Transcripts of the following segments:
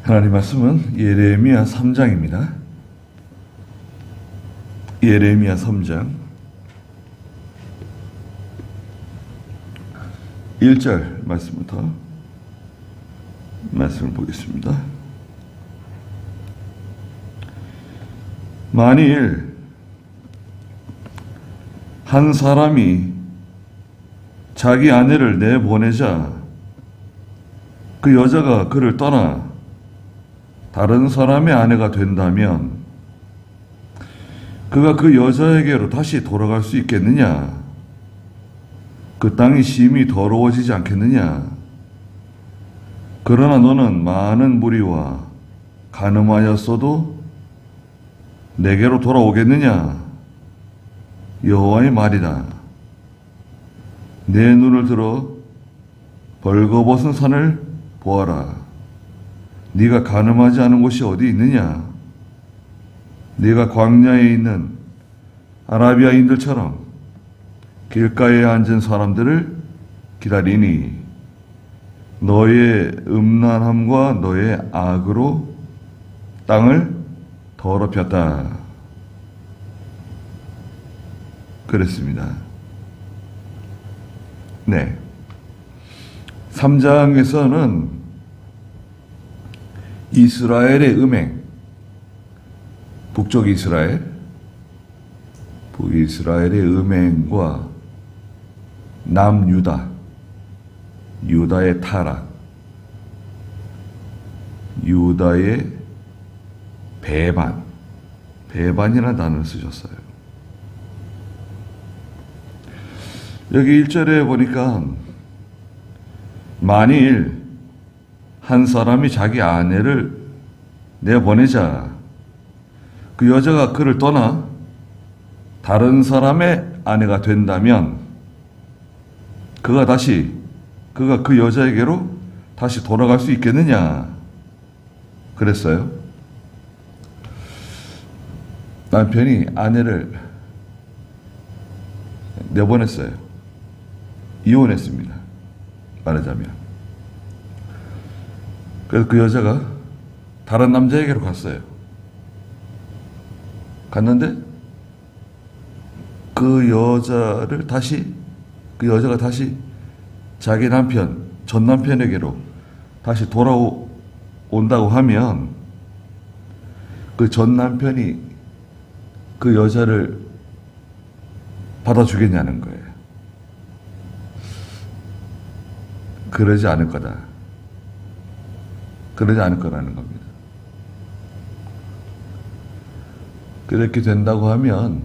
하나님 말씀은 예레미야 3장입니다. 예레미야 3장 1절 말씀부터 말씀을 보겠습니다. 만일 한 사람이 자기 아내를 내보내자 그 여자가 그를 떠나 다른 사람의 아내가 된다면 그가 그 여자에게로 다시 돌아갈 수 있겠느냐? 그 땅이 심히 더러워지지 않겠느냐? 그러나 너는 많은 무리와 간음하였어도 내게로 돌아오겠느냐? 여호와의 말이다. 내 눈을 들어 벌거벗은 산을 보아라. 네가 간음하지 않은 곳이 어디 있느냐? 네가 광야에 있는 아라비아인들처럼 길가에 앉은 사람들을 기다리니 너의 음란함과 너의 악으로 땅을 더럽혔다. 그랬습니다. 네. 3장에서는 이스라엘의 음행, 북쪽 이스라엘, 북이스라엘의 음행과 남유다, 유다의 타락, 유다의 배반이라는 단어를 쓰셨어요. 여기 1절에 보니까 만일 한 사람이 자기 아내를 내보내자 그 여자가 그를 떠나 다른 사람의 아내가 된다면 그가 그 여자에게로 다시 돌아갈 수 있겠느냐 그랬어요. 남편이 아내를 내보냈어요. 이혼했습니다. 말하자면. 그래서 그 여자가 다른 남자에게로 갔어요. 갔는데 그 여자가 다시 자기 전 남편에게로 다시 돌아온다고 하면 그 전 남편이 그 여자를 받아주겠냐는 거예요. 그러지 않을 거라는 겁니다. 그렇게 된다고 하면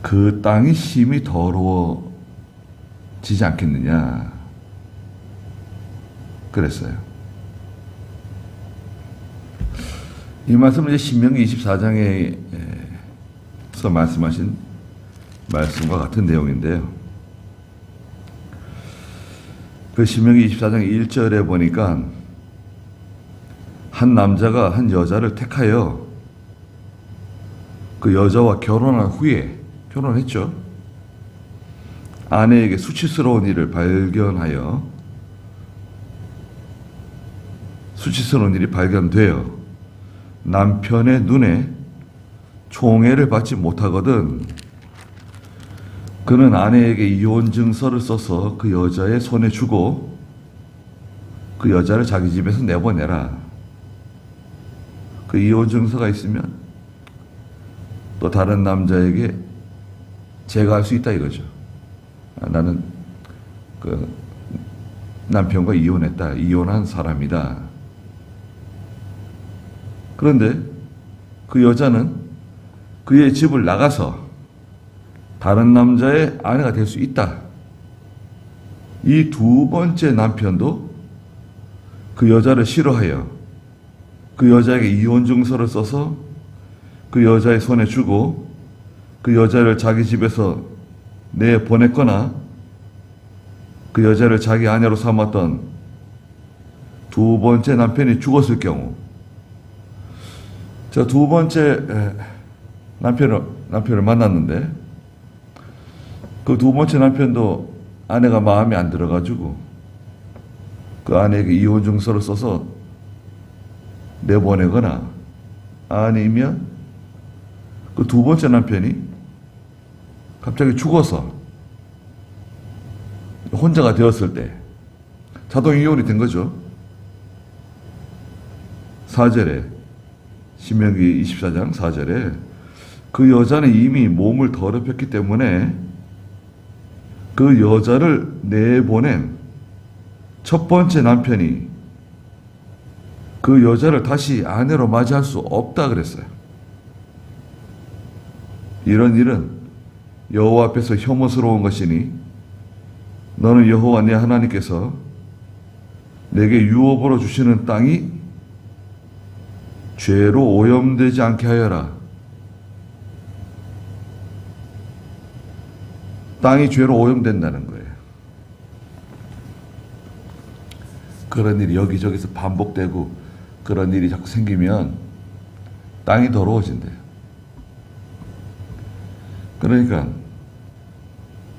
그 땅이 심히 더러워지지 않겠느냐 그랬어요. 이 말씀은 이제 신명기 24장에서 말씀하신 말씀과 같은 내용인데요. 그 신명기 24장 1절에 보니까 한 남자가 한 여자를 택하여 그 여자와 결혼한 후에 결혼했죠. 아내에게 수치스러운 일이 발견되어 남편의 눈에 총애를 받지 못하거든 그는 아내에게 이혼 증서를 써서 그 여자의 손에 주고 그 여자를 자기 집에서 내보내라. 그 이혼 증서가 있으면 또 다른 남자에게 제거할 수 있다 이거죠. 나는 그 남편과 이혼한 사람이다. 그런데 그 여자는 그의 집을 나가서 다른 남자의 아내가 될 수 있다. 이 두 번째 남편도 그 여자를 싫어하여 그 여자에게 이혼 증서를 써서 그 여자의 손에 주고 그 여자를 자기 집에서 내보냈거나 그 여자를 자기 아내로 삼았던 두 번째 남편이 죽었을 경우 제가 두 번째 남편을 만났는데 그 두 번째 남편도 아내가 마음에 안 들어가지고 그 아내에게 이혼 증서를 써서 내보내거나 아니면 그 두 번째 남편이 갑자기 죽어서 혼자가 되었을 때 자동 이혼이 된 거죠. 4절에 신명기 24장 4절에 그 여자는 이미 몸을 더럽혔기 때문에 그 여자를 내보낸 첫 번째 남편이 그 여자를 다시 아내로 맞이할 수 없다 그랬어요. 이런 일은 여호와 앞에서 혐오스러운 것이니 너는 여호와 내 하나님께서 내게 유업으로 주시는 땅이 죄로 오염되지 않게 하여라. 땅이 죄로 오염된다는 거예요. 그런 일이 여기저기서 반복되고 그런 일이 자꾸 생기면 땅이 더러워진대요. 그러니까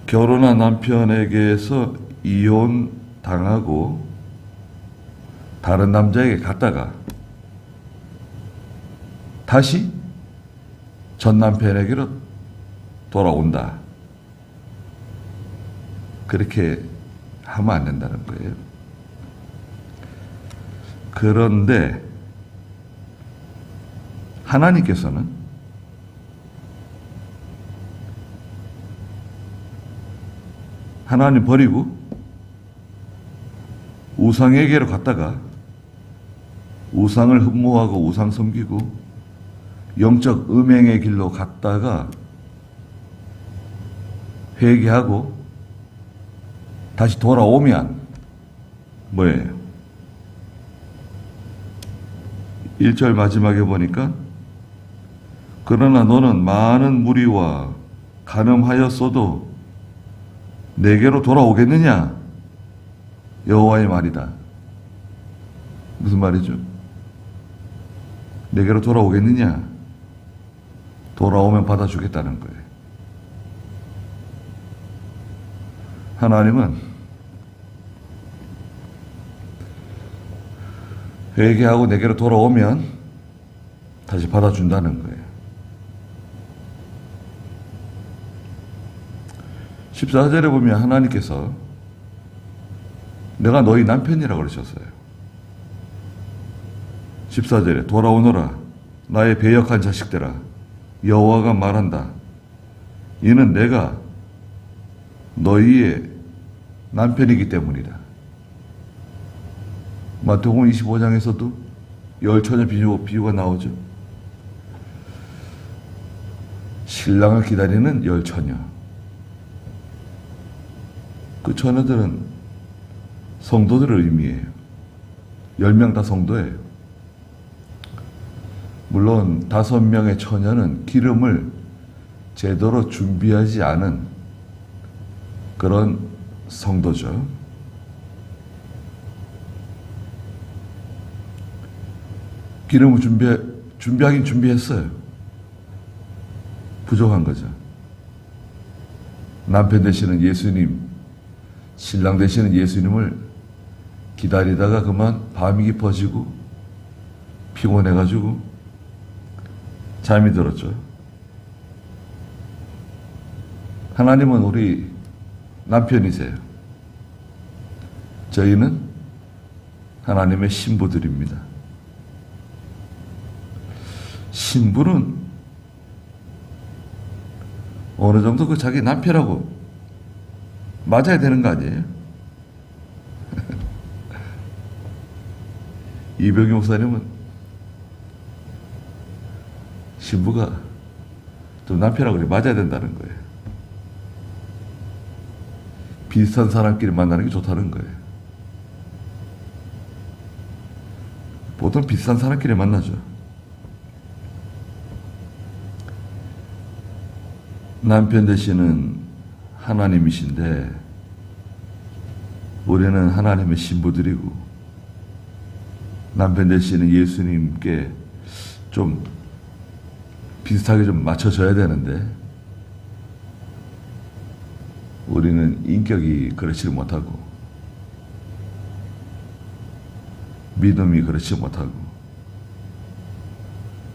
결혼한 남편에게서 이혼 당하고 다른 남자에게 갔다가 다시 전 남편에게로 돌아온다. 그렇게 하면 안 된다는 거예요. 그런데 하나님께서는 하나님 버리고 우상에게로 갔다가 우상을 흠모하고 우상 섬기고 영적 음행의 길로 갔다가 회개하고 다시 돌아오면 뭐예요? 1절 마지막에 보니까 그러나 너는 많은 무리와 간음하였어도 내게로 돌아오겠느냐? 여호와의 말이다. 무슨 말이죠? 내게로 돌아오겠느냐? 돌아오면 받아주겠다는 거예요. 하나님은 회개하고 내게로 돌아오면 다시 받아준다는 거예요. 14절에 보면 하나님께서 내가 너희 남편이라고 그러셨어요. 14절에 돌아오너라 나의 배역한 자식들아 여호와가 말한다. 이는 내가 너희의 남편이기 때문이다. 마태복음 25장에서도 열처녀 비유가 나오죠. 신랑을 기다리는 열처녀. 그 처녀들은 성도들을 의미해요. 10명 다 성도예요. 물론 5명의 처녀는 기름을 제대로 준비하지 않은 그런 성도죠. 기름을 준비하긴 준비했어요. 부족한 거죠. 남편 되시는 예수님, 신랑 되시는 예수님을 기다리다가 그만 밤이 깊어지고 피곤해가지고 잠이 들었죠. 하나님은 우리 남편이세요. 저희는 하나님의 신부들입니다. 신부는 어느 정도 그 자기 남편하고 맞아야 되는 거 아니에요? 이병희 목사님은 신부가 좀 남편하고 맞아야 된다는 거예요. 비슷한 사람끼리 만나는 게 좋다는 거예요. 보통 비슷한 사람끼리 만나죠. 남편 되시는 하나님이신데 우리는 하나님의 신부들이고 남편 되시는 예수님께 좀 비슷하게 좀 맞춰져야 되는데 우리는 인격이 그렇지 못하고 믿음이 그렇지 못하고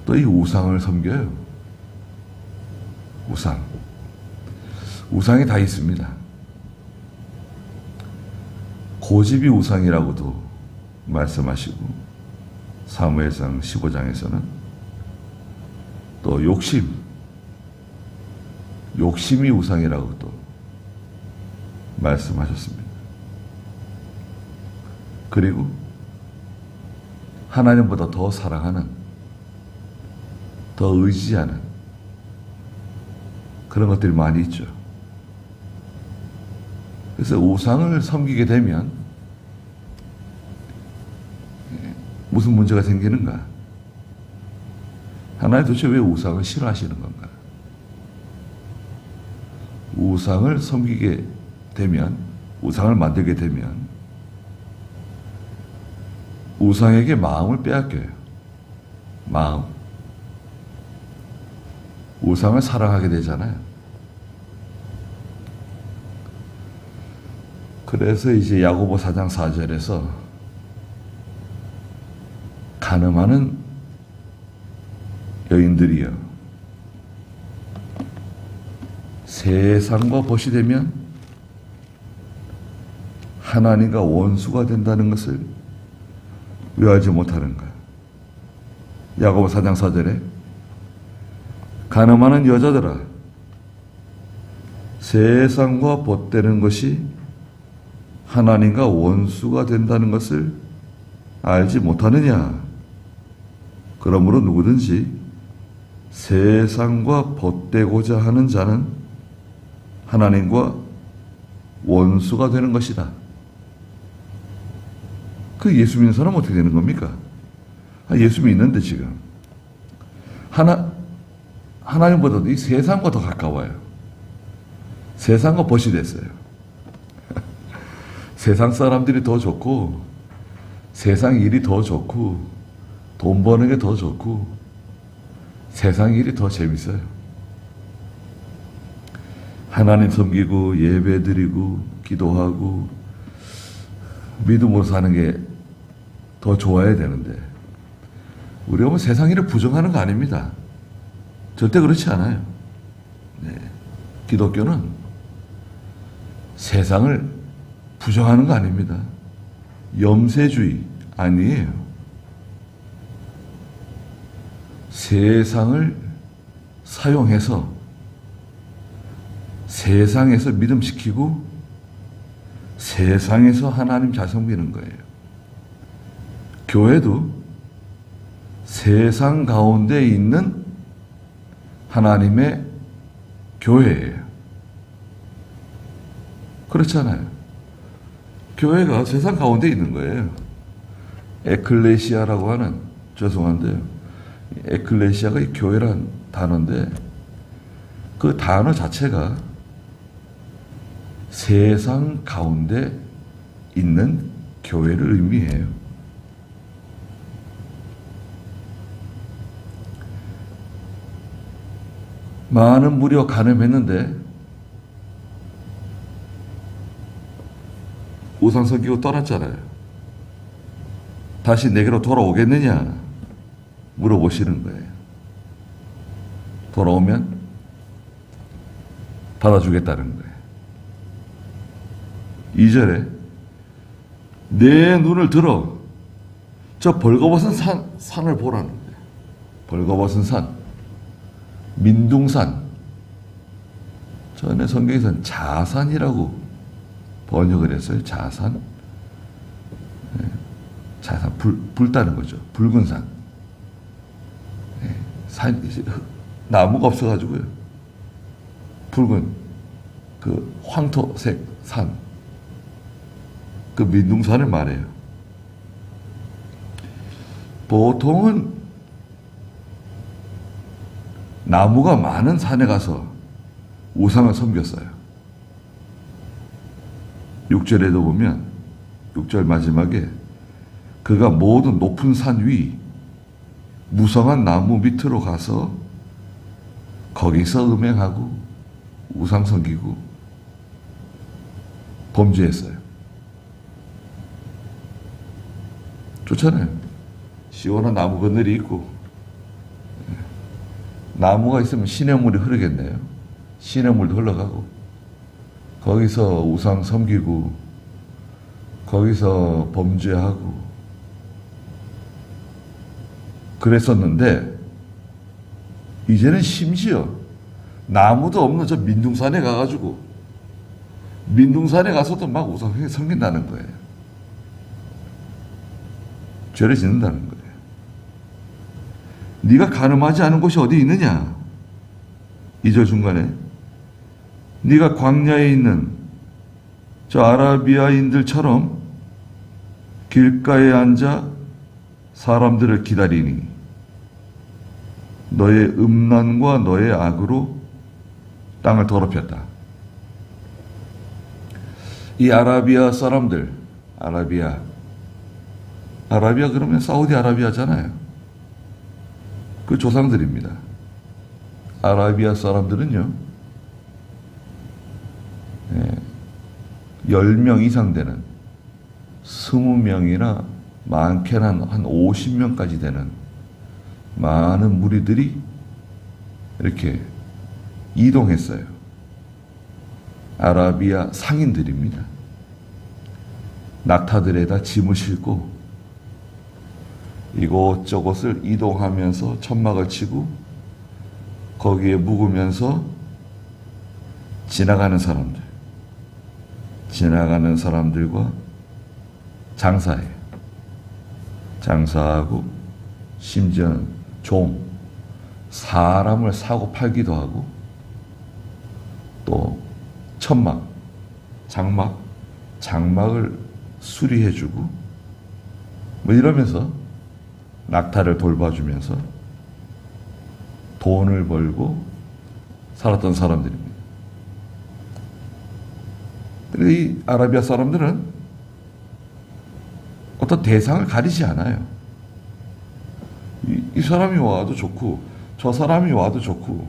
또 이 우상을 섬겨요. 우상이 다 있습니다. 고집이 우상이라고도 말씀하시고 사무엘상 15장에서는 또 욕심이 우상이라고 또 말씀하셨습니다. 그리고 하나님보다 더 사랑하는, 더 의지하는 그런 것들이 많이 있죠. 그래서 우상을 섬기게 되면 무슨 문제가 생기는가? 하나님 도대체 왜 우상을 싫어하시는 건가? 우상을 섬기게 되면, 우상을 만들게 되면 우상에게 마음을 빼앗겨요. 마음. 우상을 사랑하게 되잖아요. 그래서 이제 야고보 4장 4절에서 간음하는 여인들이여 세상과 벗이 되면 하나님과 원수가 된다는 것을 왜 알지 못하는가? 야고보 4장 4절에 간음하는 여자들아 세상과 벗되는 것이 하나님과 원수가 된다는 것을 알지 못하느냐? 그러므로 누구든지 세상과 벗되고자 하는 자는 하나님과 원수가 되는 것이다. 그 예수 믿는 사람은 어떻게 되는 겁니까? 예수 믿는데 지금 하나님보다도 이 세상과 더 가까워요. 세상과 벗이 됐어요. 세상 사람들이 더 좋고 세상 일이 더 좋고 돈 버는 게 더 좋고 세상 일이 더 재밌어요. 하나님 섬기고 예배 드리고 기도하고 믿음으로 사는 게 더 좋아야 되는데 우리가 뭐 세상 일을 부정하는 거 아닙니다. 절대 그렇지 않아요. 네. 기독교는 세상을 부정하는 거 아닙니다. 염세주의 아니에요. 세상을 사용해서 세상에서 믿음시키고 세상에서 하나님 잘 섬기는 거예요. 교회도 세상 가운데 있는 하나님의 교회예요. 그렇잖아요. 교회가 세상 가운데 있는 거예요. 에클레시아라고 하는, 죄송한데요, 에클레시아가 이 교회란 단어인데 그 단어 자체가 세상 가운데 있는 교회를 의미해요. 많은 무리와 간음했는데 우상 섬기고 떠났잖아요. 다시 내게로 돌아오겠느냐 물어보시는 거예요. 돌아오면 받아주겠다는 거예요. 2절에 내 눈을 들어 저 벌거벗은 산을 보라는 거예요. 벌거벗은 산, 민둥산. 전에 성경에서는 자산이라고 번역을 했어요. 자산. 자산, 붉다는 거죠. 붉은 산. 산, 나무가 없어가지고요. 붉은 그 황토색 산. 그 민둥산을 말해요. 보통은 나무가 많은 산에 가서 우상을 섬겼어요. 6절에도 보면 6절 마지막에 그가 모든 높은 산 위 무성한 나무 밑으로 가서 거기서 음행하고 우상 섬기고 범죄했어요. 좋잖아요. 시원한 나무 그늘이 있고, 나무가 있으면 시냇물이 흐르겠네요. 시냇물도 흘러가고, 거기서 우상 섬기고, 거기서 범죄하고 그랬었는데, 이제는 심지어 나무도 없는 저 민둥산에 가가지고, 민둥산에 가서도 막 우상 섬긴다는 거예요. 죄를 짓는다는 거예요. 네가 가늠하지 않은 곳이 어디 있느냐? 2절 중간에 네가 광야에 있는 저 아라비아인들처럼 길가에 앉아 사람들을 기다리니 너의 음란과 너의 악으로 땅을 더럽혔다. 이 아라비아 사람들, 아라비아 그러면 사우디아라비아잖아요. 그 조상들입니다. 아라비아 사람들은요, 10명 이상 되는, 20명이나 많게는 한 50명까지 되는 많은 무리들이 이렇게 이동했어요. 아라비아 상인들입니다. 낙타들에다 짐을 싣고 이곳저곳을 이동하면서 천막을 치고 거기에 묵으면서 지나가는 사람들과 장사해요. 장사하고 심지어는 사람을 사고 팔기도 하고 또 천막, 장막을 수리해주고 뭐 이러면서 낙타를 돌봐주면서 돈을 벌고 살았던 사람들입니다. 이 아라비아 사람들은 어떤 대상을 가리지 않아요. 이 사람이 와도 좋고 저 사람이 와도 좋고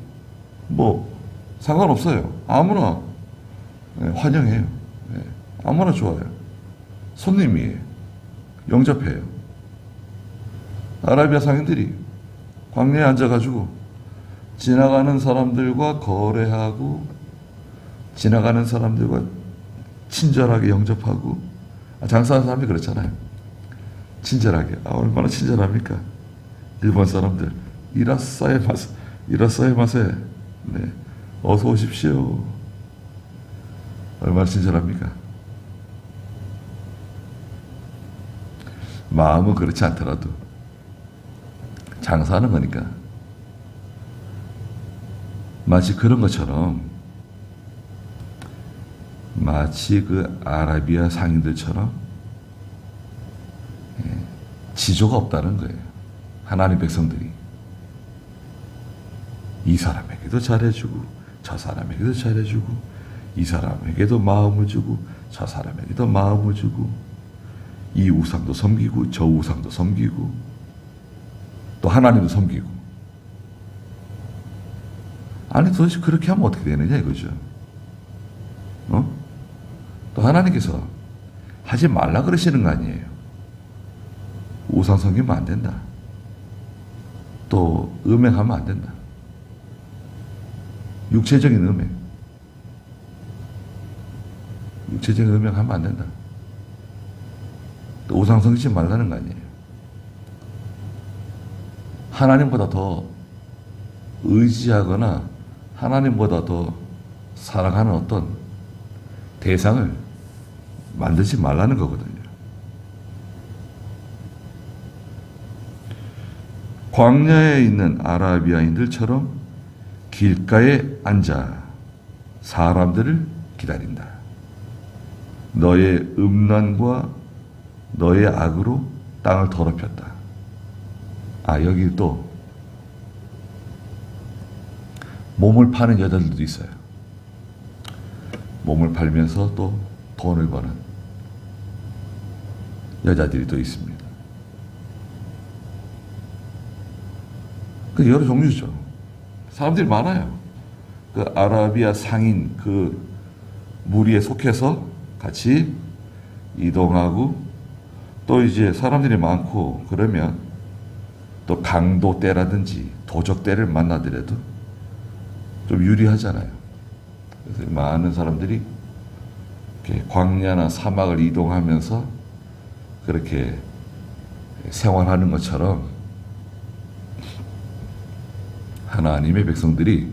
뭐 상관없어요. 아무나 환영해요. 아무나 좋아요. 손님이에요. 영접해요. 아라비아 상인들이 광야에 앉아가지고 지나가는 사람들과 거래하고 지나가는 사람들과 친절하게 영접하고, 장사하는 사람이 그렇잖아요. 친절하게. 얼마나 친절합니까? 일본 사람들. 이라사이마세. 네. 어서 오십시오. 얼마나 친절합니까? 마음은 그렇지 않더라도 장사하는 거니까 마치 그런 것처럼, 마치 그 아라비아 상인들처럼 지조가 없다는 거예요. 하나님 백성들이 이 사람에게도 잘해주고 저 사람에게도 잘해주고 이 사람에게도 마음을 주고 저 사람에게도 마음을 주고 이 우상도 섬기고 저 우상도 섬기고 또 하나님도 섬기고. 아니 도대체 그렇게 하면 어떻게 되느냐 이거죠. 또 하나님께서 하지 말라 그러시는 거 아니에요. 우상 섬기면 안 된다. 또 음행하면 안 된다. 육체적인 음행하면 안 된다. 또 우상 섬기지 말라는 거 아니에요. 하나님보다 더 의지하거나 하나님보다 더 사랑하는 어떤 대상을 만들지 말라는 거거든요. 광야에 있는 아라비아인들처럼 길가에 앉아 사람들을 기다린다. 너의 음란과 너의 악으로 땅을 더럽혔다. 여기 또 몸을 파는 여자들도 있어요. 몸을 팔면서 또 돈을 버는 여자들이 또 있습니다. 그 여러 종류죠. 사람들이 많아요. 그 아라비아 상인 그 무리에 속해서 같이 이동하고 또 이제 사람들이 많고 그러면 또 강도 때라든지 도적 때를 만나더라도 좀 유리하잖아요. 그래서 많은 사람들이 이렇게 광야나 사막을 이동하면서 그렇게 생활하는 것처럼 하나님의 백성들이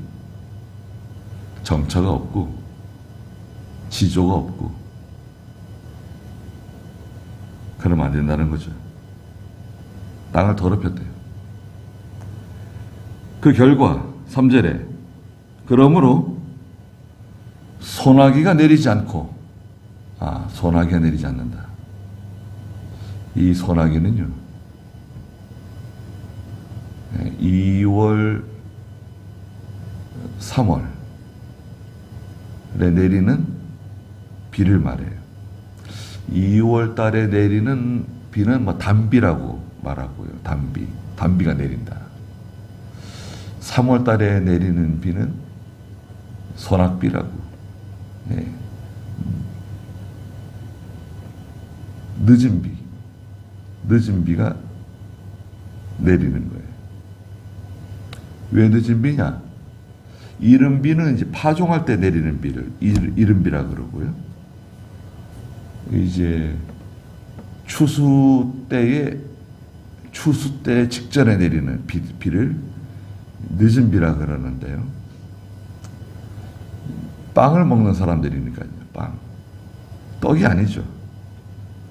정처가 없고 지조가 없고 그러면 안 된다는 거죠. 땅을 더럽혔대요. 그 결과 3절에 그러므로 소나기가 내리지 않고 소나기가 내리지 않는다. 이 소나기는요 2월 3월에 내리는 비를 말해요. 2월 달에 내리는 비는 뭐 단비라고 말하고요. 단비가 내린다. 3월 달에 내리는 비는 소낙비라고. 네. 늦은 비가 내리는 거예요. 왜 늦은 비냐? 이른 비는 이제 파종할 때 내리는 비를 이른 비라 그러고요. 이제 추수 때 직전에 내리는 비를 늦은 비라 그러는데요. 빵을 먹는 사람들이니까요. 빵. 떡이 아니죠.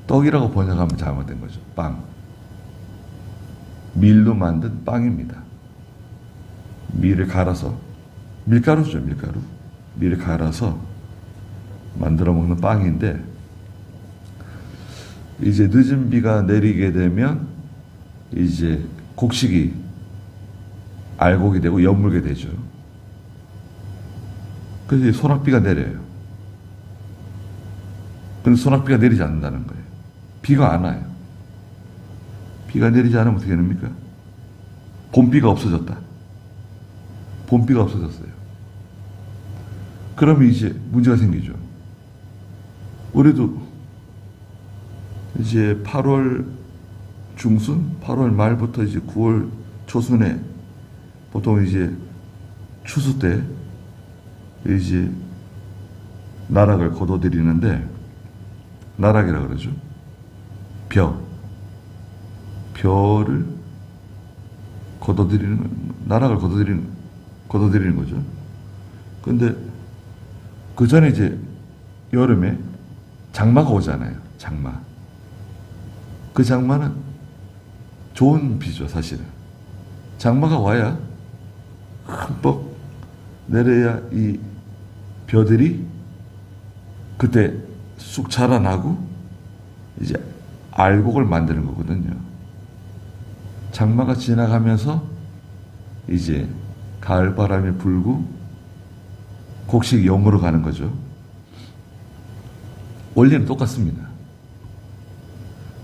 떡이라고 번역하면 잘못된 거죠. 빵. 밀로 만든 빵입니다. 밀을 갈아서 밀가루죠. 밀가루. 밀을 갈아서 만들어 먹는 빵인데 이제 늦은 비가 내리게 되면 이제 곡식이 알곡이 되고 엿물게 되죠. 그래서 소낙비가 내려요. 근데 소낙비가 내리지 않는다는 거예요. 비가 안 와요. 비가 내리지 않으면 어떻게 됩니까? 봄비가 없어졌다. 봄비가 없어졌어요. 그러면 이제 문제가 생기죠. 올해도 이제 8월 중순, 8월 말부터 이제 9월 초순에 보통 이제 추수 때 이제 나락을 거둬들이는데 나락이라 그러죠. 벼를 거둬들이는 나락을 거둬들이는 거죠. 근데 그 전에 이제 여름에 장마가 오잖아요. 장마. 그 장마는 좋은 비죠, 사실은. 장마가 와야 흠뻑 내려야 이 벼들이 그때 쑥 자라나고 이제 알곡을 만드는 거거든요. 장마가 지나가면서 이제 가을 바람이 불고 곡식이 엿으로 가는 거죠. 원리는 똑같습니다.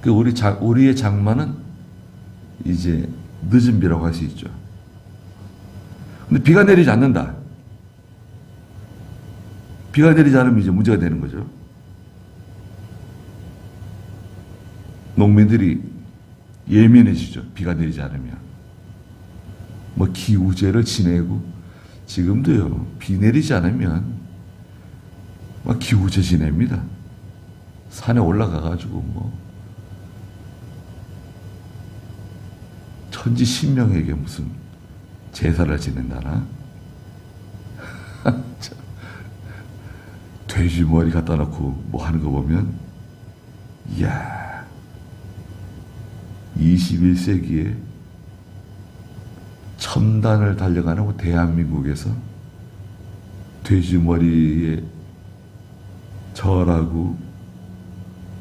그 우리의 장마는 이제 늦은 비라고 할 수 있죠. 근데 비가 내리지 않는다. 비가 내리지 않으면 이제 문제가 되는 거죠. 농민들이 예민해지죠. 비가 내리지 않으면. 뭐 기우제를 지내고 지금도요. 비 내리지 않으면 막 기우제 지냅니다. 산에 올라가가지고 뭐 천지 신명에게 무슨 제사를 지낸다나? 돼지 머리 갖다 놓고 뭐 하는 거 보면 이야 21세기에 첨단을 달려가는 대한민국에서 돼지 머리에 절하고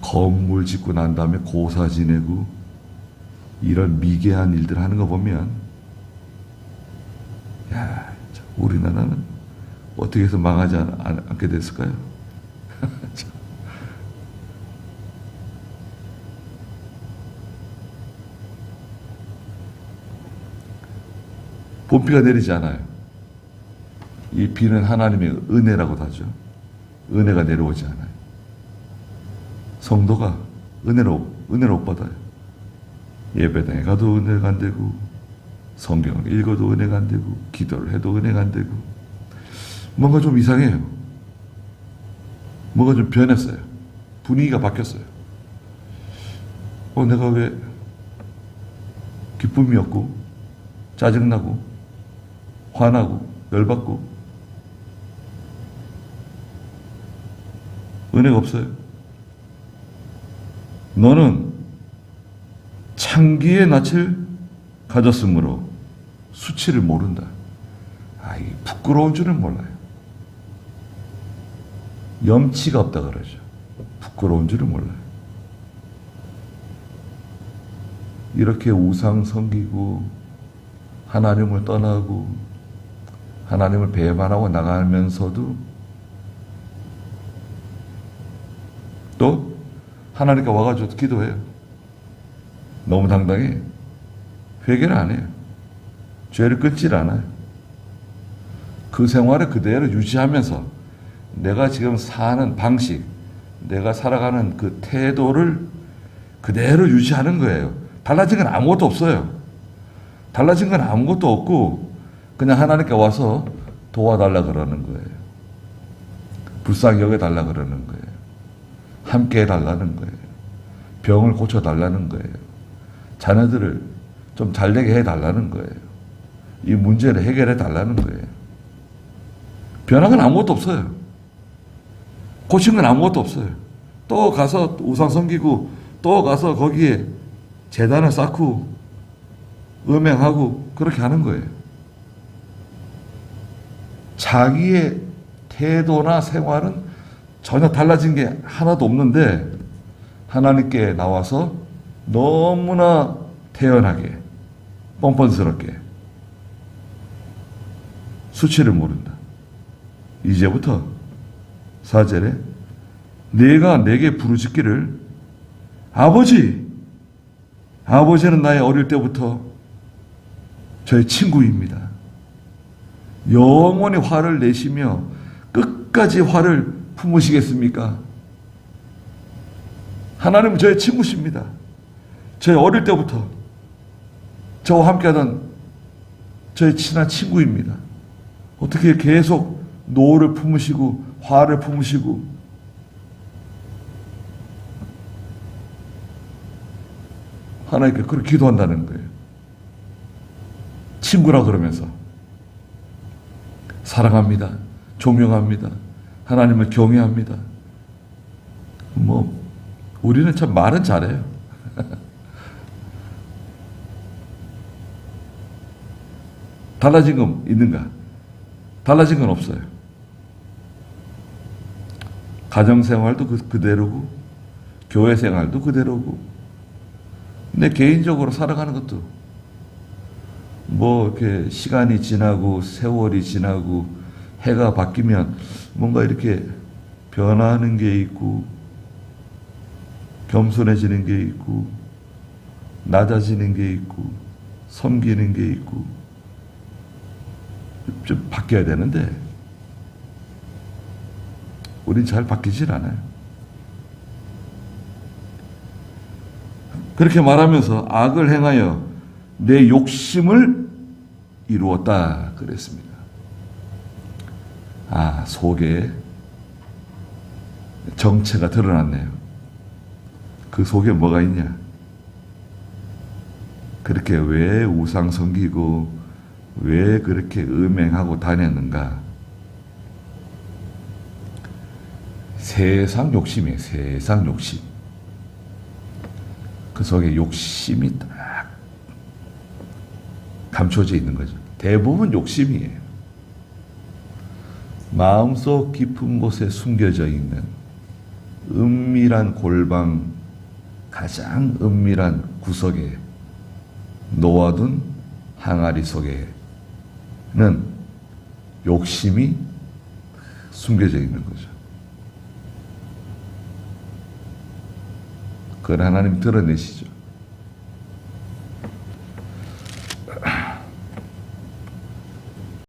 건물 짓고 난 다음에 고사 지내고 이런 미개한 일들 하는 거 보면 야, 우리나라는 어떻게 해서 망하지 않게 됐을까요? 봄비가 내리지 않아요. 이 비는 하나님의 은혜라고도 하죠. 은혜가 내려오지 않아요. 성도가 은혜로 은혜를 못 받아요. 예배당에 가도 은혜가 안 되고, 성경을 읽어도 은혜가 안 되고, 기도를 해도 은혜가 안 되고, 뭔가 좀 이상해요. 뭔가 좀 변했어요. 분위기가 바뀌었어요. 내가 왜 기쁨이 없고, 짜증나고, 화나고, 열받고, 은혜가 없어요. 너는 창기의 낯을 가졌으므로 수치를 모른다. 이 부끄러운 줄은 몰라요. 염치가 없다 그러죠. 부끄러운 줄은 몰라요. 이렇게 우상 섬기고 하나님을 떠나고 하나님을 배반하고 나가면서도 또 하나님께 와가지고 기도해요. 너무 당당해. 회개를 안 해요. 죄를 끊질 않아요. 그 생활을 그대로 유지하면서 내가 지금 사는 방식, 내가 살아가는 그 태도를 그대로 유지하는 거예요. 달라진 건 아무것도 없어요. 달라진 건 아무것도 없고 그냥 하나님께 와서 도와달라 그러는 거예요. 불쌍히 여겨달라 그러는 거예요. 함께 해달라는 거예요. 병을 고쳐달라는 거예요. 자녀들을 좀 잘되게 해달라는 거예요. 이 문제를 해결해 달라는 거예요. 변한 건 아무것도 없어요. 고친 건 아무것도 없어요. 또 가서 우상 섬기고 또 가서 거기에 제단을 쌓고 음행하고 그렇게 하는 거예요. 자기의 태도나 생활은 전혀 달라진 게 하나도 없는데 하나님께 나와서 너무나 태연하게 뻔뻔스럽게 수치를 모른다. 이제부터 4절에 내가 내게 부르짖기를 아버지는 나의 어릴 때부터 저의 친구입니다. 영원히 화를 내시며 끝까지 화를 품으시겠습니까? 하나님은 저의 친구십니다. 저의 어릴 때부터 저와 함께하던 저의 친한 친구입니다. 어떻게 계속 노를 품으시고 화를 품으시고 하나님께 그렇게 기도한다는 거예요. 친구라 그러면서 사랑합니다. 존경합니다. 하나님을 경외합니다. 우리는 참 말은 잘해요. 달라진 건 있는가? 달라진 건 없어요. 가정생활도 그대로고 교회생활도 그대로고 내 개인적으로 살아가는 것도 이렇게 시간이 지나고 세월이 지나고 해가 바뀌면 뭔가 이렇게 변하는 게 있고 겸손해지는 게 있고 낮아지는 게 있고 섬기는 게 있고 좀 바뀌어야 되는데 우린 잘 바뀌질 않아요. 그렇게 말하면서 악을 행하여 내 욕심을 이루었다 그랬습니다. 속에 정체가 드러났네요. 그 속에 뭐가 있냐? 그렇게 왜 우상 섬기고 왜 그렇게 음행하고 다녔는가? 세상 욕심이에요. 세상 욕심. 그 속에 욕심이 딱 감춰져 있는 거죠. 대부분 욕심이에요. 마음속 깊은 곳에 숨겨져 있는 은밀한 골방, 가장 은밀한 구석에 놓아둔 항아리 속에는 욕심이 숨겨져 있는 거죠. 그걸 하나님 드러내시죠.